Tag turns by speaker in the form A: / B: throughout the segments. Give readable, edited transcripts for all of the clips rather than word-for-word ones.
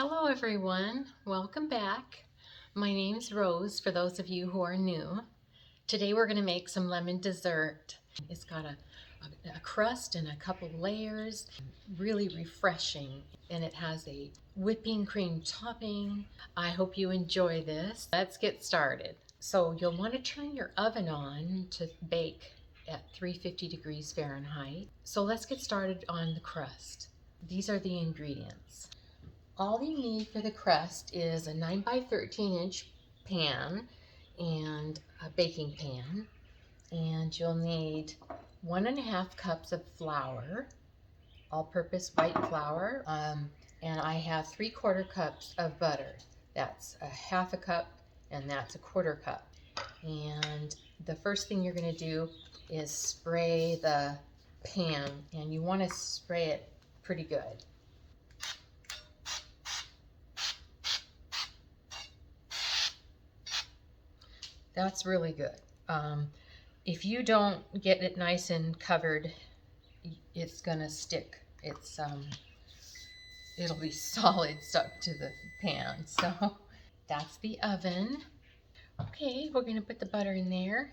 A: Hello everyone, welcome back. My name's Rose for those of you who are new. Today we're going to make some lemon dessert. It's got a crust and a couple layers, really refreshing, and it has a whipping cream topping. I hope you enjoy this. Let's get started. So you'll want to turn your oven on to bake at 350 degrees Fahrenheit. So let's get started on the crust. These are the ingredients. All you need for the crust is a 9 by 13 inch pan and a baking pan, and you'll need 1.5 cups of flour, all-purpose white flour, and I have 3/4 cups of butter. That's a 1/2 cup and that's a 1/4 cup. And the first thing you're going to do is spray the pan, and you want to spray it pretty good. That's really good. If you don't get it nice and covered, it's gonna stick. It'll be solid stuck to the pan. So that's the oven. Okay, we're gonna put the butter in there.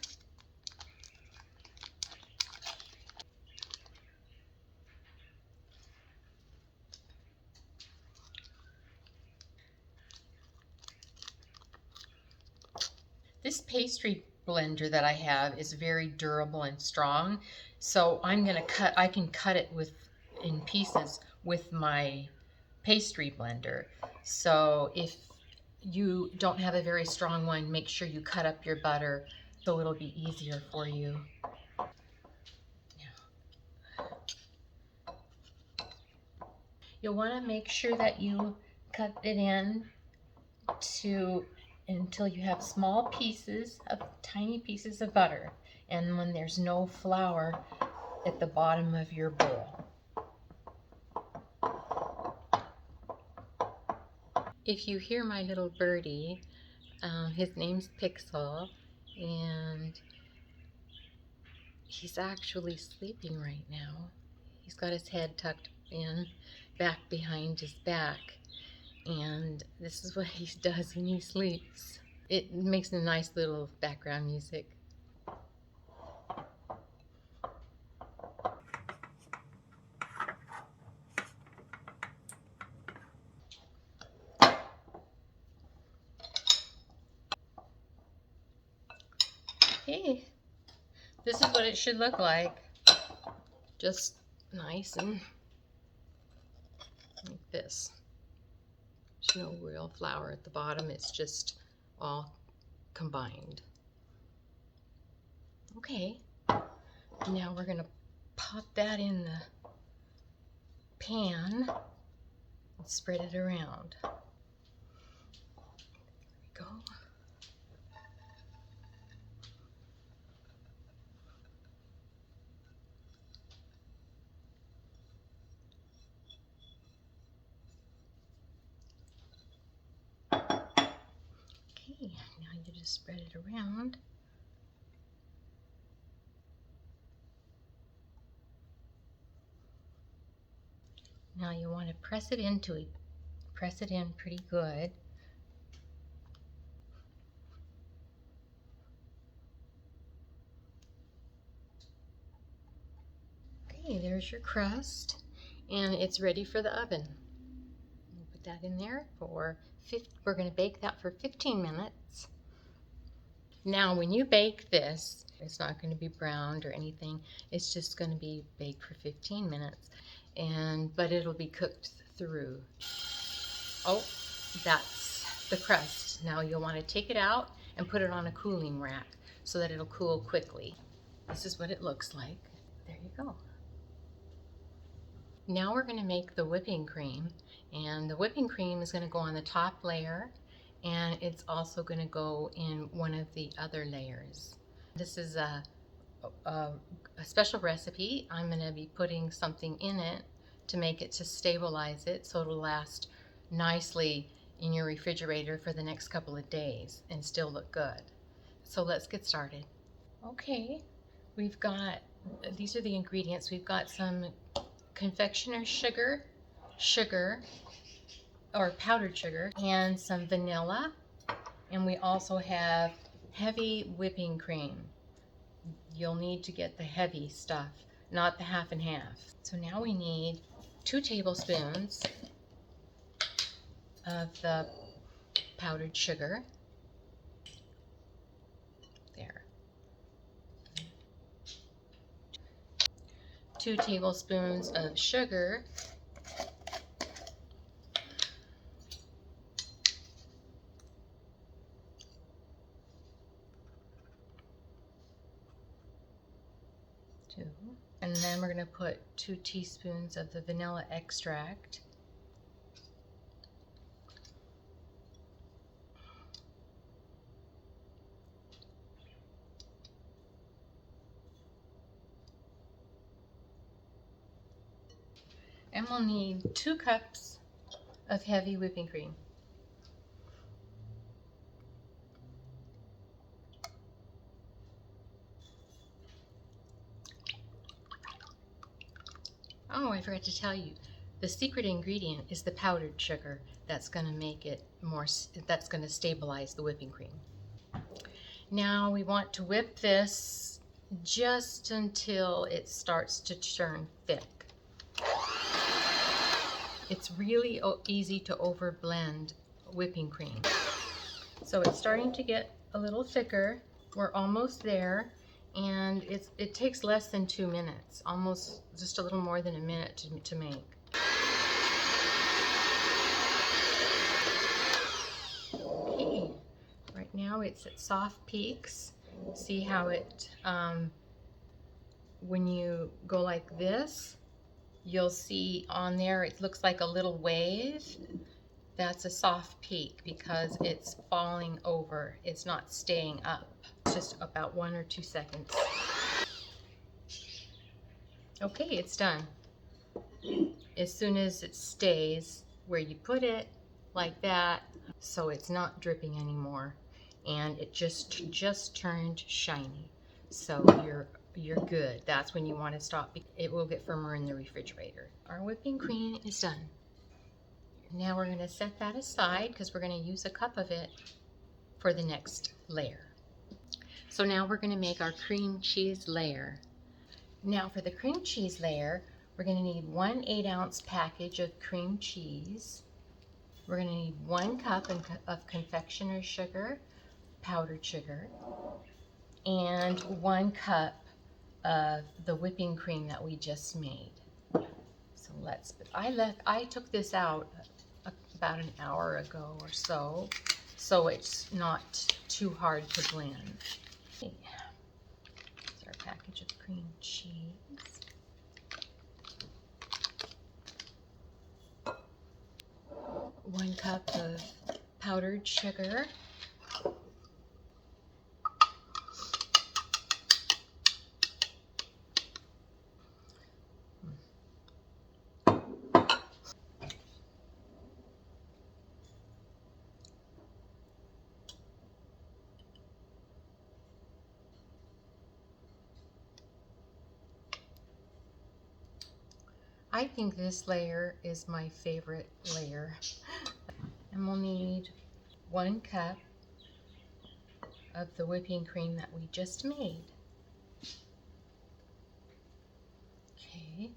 A: This pastry blender that I have is very durable and strong, so I can cut it in pieces with my pastry blender. So if you don't have a very strong one, make sure you cut up your butter so it'll be easier for you. You'll want to make sure that you cut it in until you have small pieces of tiny pieces of butter, and when there's no flour at the bottom of your bowl. If you hear my little birdie, his name's Pixel, and he's actually sleeping right now. He's got his head tucked in back behind his back, and this is what he does when he sleeps. It makes a nice little background music. Okay, this is what it should look like. Just nice and like this. There's no real flour at the bottom, it's just all combined. Okay, now we're gonna pop that in the pan and spread it around. There we go. Okay, now you just spread it around. Now you want to press it in pretty good. Okay, there's your crust, and it's ready for the oven. We'll put that in there we're going to bake that for 15 minutes. Now when you bake this, it's not going to be browned or anything. It's just going to be baked for 15 minutes, but it'll be cooked through. Oh, that's the crust. Now you'll want to take it out and put it on a cooling rack so that it'll cool quickly. This is what it looks like. There you go. Now we're going to make the whipping cream, and the whipping cream is going to go on the top layer, and it's also going to go in one of the other layers. This is a special recipe. I'm going to be putting something in it to stabilize it so it'll last nicely in your refrigerator for the next couple of days and still look good. So let's get started. Okay, these are the ingredients. We've got some confectioner sugar, or powdered sugar, and some vanilla. And we also have heavy whipping cream. You'll need to get the heavy stuff, not the half and half. So now we need 2 tablespoons of the powdered sugar. There. 2 tablespoons of sugar. And then we're going to put 2 teaspoons of the vanilla extract. And we'll need 2 cups of heavy whipping cream. Oh, I forgot to tell you, the secret ingredient is the powdered sugar. That's going to make it more, that's going to stabilize the whipping cream. Now we want to whip this just until it starts to turn thick. It's really easy to overblend whipping cream. So it's starting to get a little thicker. We're almost there, and it takes less than 2 minutes, almost just a little more than a minute to make. Okay, right now it's at soft peaks. See how it, when you go like this, you'll see on there it looks like a little wave. That's a soft peak because it's falling over. It's not staying up. It's just about 1 or 2 seconds. Okay, it's done. As soon as it stays where you put it, like that, so it's not dripping anymore, and it just turned shiny. So you're good. That's when you want to stop. It will get firmer in the refrigerator. Our whipping cream is done. Now we're going to set that aside because we're going to use a cup of it for the next layer. So now we're going to make our cream cheese layer. Now for the cream cheese layer, we're going to need 1 8-ounce package of cream cheese. We're going to need 1 cup of confectioner sugar, powdered sugar, and 1 cup of the whipping cream that we just made. So I took this out about an hour ago or so, so it's not too hard to blend. Okay. Here's our package of cream cheese. One cup of powdered sugar. I think this layer is my favorite layer. And we'll need 1 cup of the whipping cream that we just made. Okay.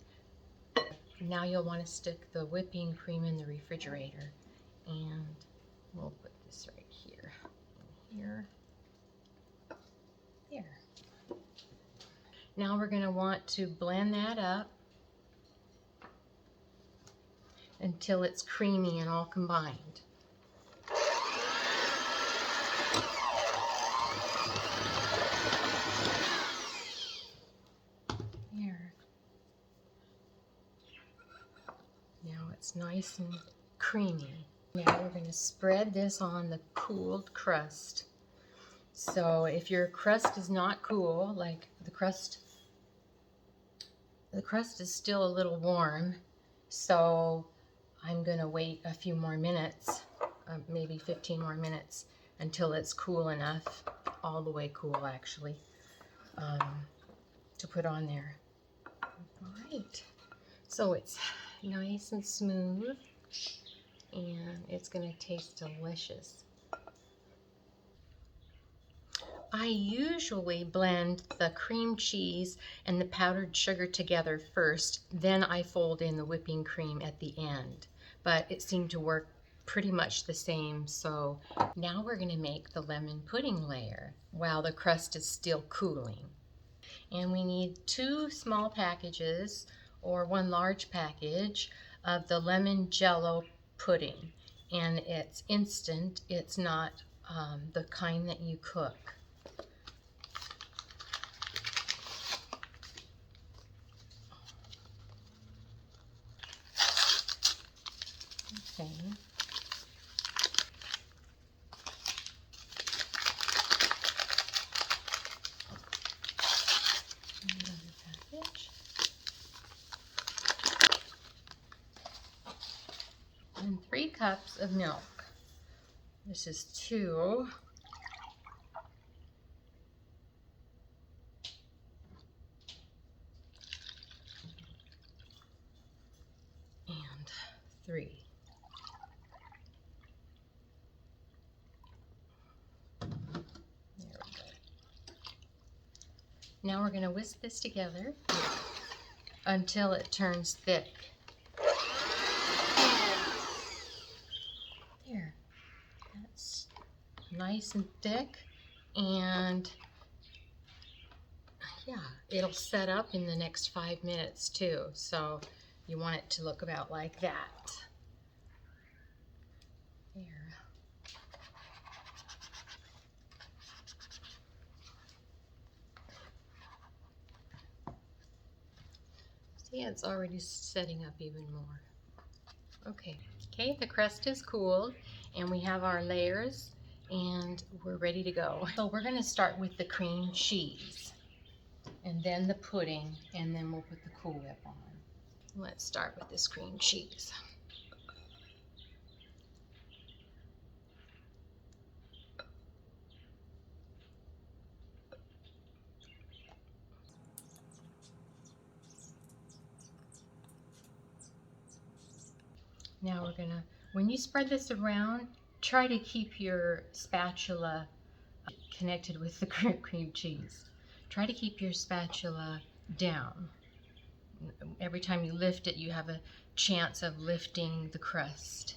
A: Now you'll want to stick the whipping cream in the refrigerator. And we'll put this right here. Here. There. Now we're going to want to blend that up until it's creamy and all combined. Here. Now it's nice and creamy. Now we're going to spread this on the cooled crust. So if your crust is not cool, like the crust is still a little warm, so I'm going to wait a few more minutes, maybe 15 more minutes, until it's cool enough, all the way cool actually, to put on there. All right, so it's nice and smooth, and it's going to taste delicious. I usually blend the cream cheese and the powdered sugar together first, then I fold in the whipping cream at the end. But it seemed to work pretty much the same, so now we're going to make the lemon pudding layer while the crust is still cooling. And we need 2 small packages or 1 large package of the lemon jello pudding. And it's instant, it's not the kind that you cook. Okay. Another package. And 3 cups of milk. This is 2. And 3. There we go. Now we're going to whisk this together until it turns thick. There. That's nice and thick, and yeah, it'll set up in the next 5 minutes too, so you want it to look about like that. There. See, it's already setting up even more. Okay, the crust is cooled and we have our layers and we're ready to go. So we're going to start with the cream cheese and then the pudding, and then we'll put the Cool Whip on. Let's start with this cream cheese. Now we're gonna, when you spread this around, try to keep your spatula connected with the cream cheese. Try to keep your spatula down. Every time you lift it, you have a chance of lifting the crust.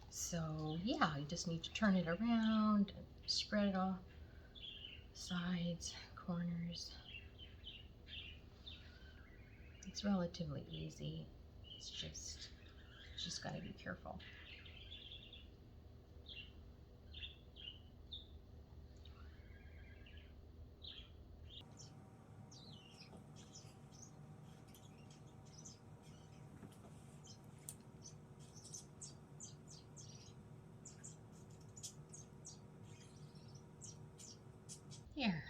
A: So yeah, you just need to turn it around, spread it all sides, corners. It's relatively easy. It's just got to be careful. Here.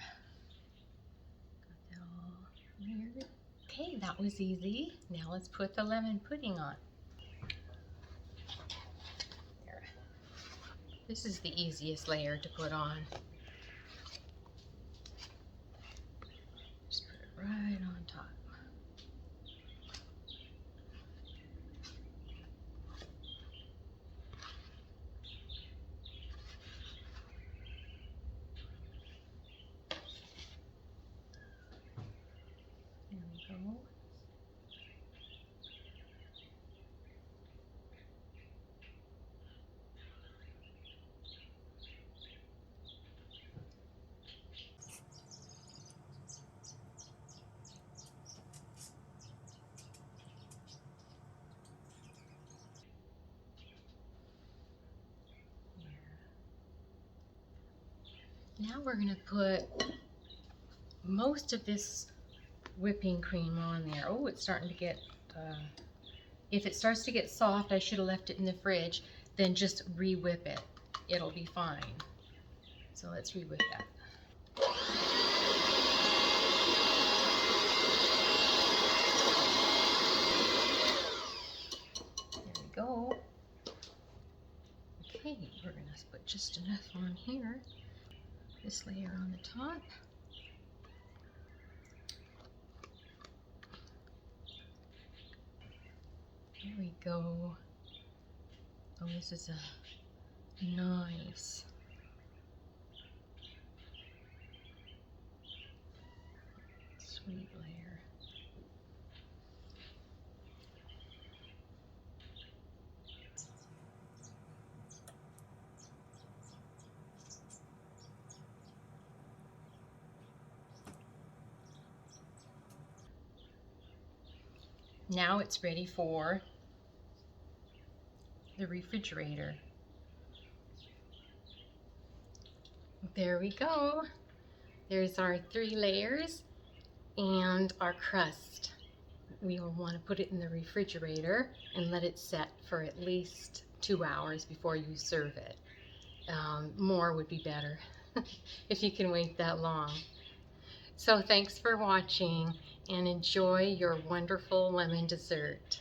A: Got that all layered. Okay, that was easy. Now let's put the lemon pudding on. There. This is the easiest layer to put on. Just put it right on top. There we go. Now we're going to put most of this whipping cream on there. Oh, it's starting to get, if it starts to get soft, I should have left it in the fridge. Then just re-whip it. It'll be fine. So let's re-whip that. There we go. Okay, we're going to put just enough on here. This layer on the top. There we go. Oh, this is a nice sweet layer. Now it's ready for the refrigerator. There we go. There's our 3 layers and our crust. We will want to put it in the refrigerator and let it set for at least 2 hours before you serve it. More would be better if you can wait that long. So thanks for watching and enjoy your wonderful lemon dessert.